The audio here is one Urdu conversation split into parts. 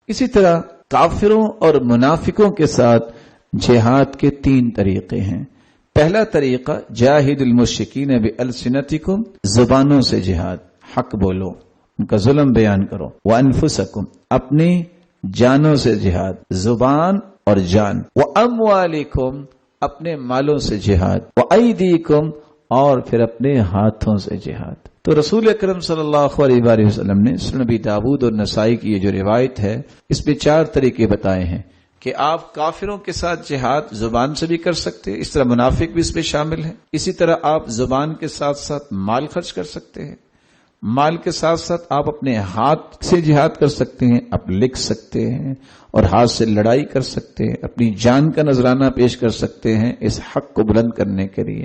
اسی طرح کافروں اور منافقوں کے ساتھ جہاد کے 3 طریقے ہیں۔ پہلا طریقہ جاہد المشرکین بألسنتکم، زبانوں سے جہاد، حق بولو، ان کا ظلم بیان کرو، وانفسکم، اپنی جانوں سے جہاد، زبان اور جان، واموالکم، اپنے مالوں سے جہاد، وایدیکم، اور پھر اپنے ہاتھوں سے جہاد۔ تو رسول اکرم صلی اللہ علیہ وآلہ وسلم نے سنن ابی داؤد اور نسائی کی یہ جو روایت ہے، اس میں 4 طریقے بتائے ہیں کہ آپ کافروں کے ساتھ جہاد زبان سے بھی کر سکتے ہیں، اس طرح منافق بھی اس میں شامل ہیں۔ اسی طرح آپ زبان کے ساتھ ساتھ مال خرچ کر سکتے ہیں، مال کے ساتھ ساتھ آپ اپنے ہاتھ سے جہاد کر سکتے ہیں، آپ لکھ سکتے ہیں اور ہاتھ سے لڑائی کر سکتے ہیں، اپنی جان کا نذرانہ پیش کر سکتے ہیں اس حق کو بلند کرنے کے لیے۔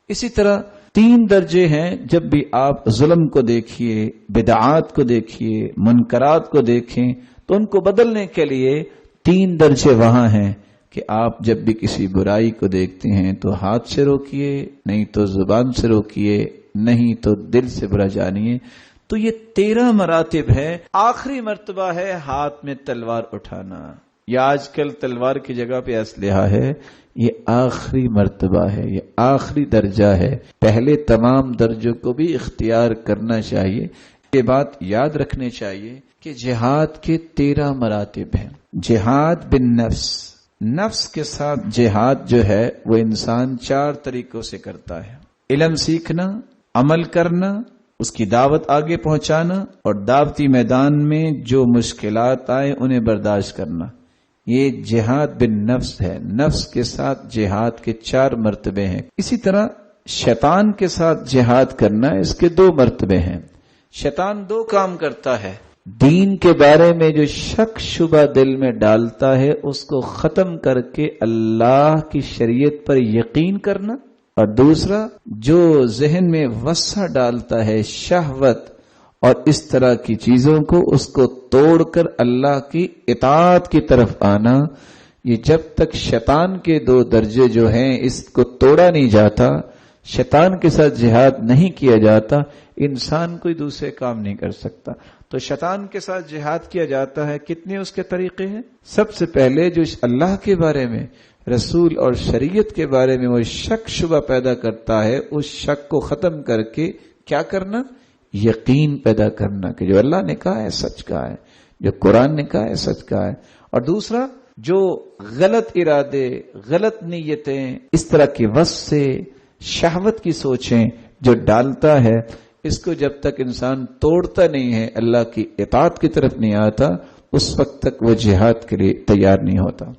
اسی طرح 3 درجے ہیں، جب بھی آپ ظلم کو دیکھیے، بدعات کو دیکھیے، منکرات کو دیکھیں تو ان کو بدلنے کے لیے 3 درجے وہاں ہیں کہ آپ جب بھی کسی برائی کو دیکھتے ہیں تو ہاتھ سے روکیے، نہیں تو زبان سے روکیے، نہیں تو دل سے برا جانیے۔ تو یہ 13 مراتب ہے۔ آخری مرتبہ ہے ہاتھ میں تلوار اٹھانا، یا آج کل تلوار کی جگہ پہ اسلحہ ہے، یہ آخری مرتبہ ہے، یہ آخری درجہ ہے۔ پہلے تمام درجوں کو بھی اختیار کرنا چاہیے۔ یہ بات یاد رکھنی چاہیے کہ جہاد کے 13 مراتب ہیں۔ جہاد بالنفس، نفس کے ساتھ جہاد جو ہے وہ انسان 4 طریقوں سے کرتا ہے۔ علم سیکھنا، عمل کرنا، اس کی دعوت آگے پہنچانا، اور دعوتی میدان میں جو مشکلات آئے انہیں برداشت کرنا۔ یہ جہاد بالنفس ہے، نفس کے ساتھ جہاد کے 4 مرتبے ہیں۔ اسی طرح شیطان کے ساتھ جہاد کرنا، اس کے 2 مرتبے ہیں۔ شیطان 2 کام کرتا ہے، دین کے بارے میں جو شک شبہ دل میں ڈالتا ہے اس کو ختم کر کے اللہ کی شریعت پر یقین کرنا، اور دوسرا جو ذہن میں وسع ڈالتا ہے شہوت اور اس طرح کی چیزوں کو، اس کو توڑ کر اللہ کی اطاعت کی طرف آنا۔ یہ جب تک شیطان کے 2 درجے جو ہیں اس کو توڑا نہیں جاتا، شیطان کے ساتھ جہاد نہیں کیا جاتا، انسان کوئی دوسرے کام نہیں کر سکتا۔ تو شیطان کے ساتھ جہاد کیا جاتا ہے، کتنے اس کے طریقے ہیں؟ سب سے پہلے جو اللہ کے بارے میں، رسول اور شریعت کے بارے میں وہ شک شبہ پیدا کرتا ہے، اس شک کو ختم کر کے کیا کرنا؟ یقین پیدا کرنا کہ جو اللہ نے کہا ہے سچ کہا ہے، جو قرآن نے کہا ہے سچ کہا ہے۔ اور دوسرا جو غلط ارادے، غلط نیتیں، اس طرح کی وس سے شہوت کی سوچیں جو ڈالتا ہے، اس کو جب تک انسان توڑتا نہیں ہے، اللہ کی اطاعت کی طرف نہیں آتا، اس وقت تک وہ جہاد کے لیے تیار نہیں ہوتا۔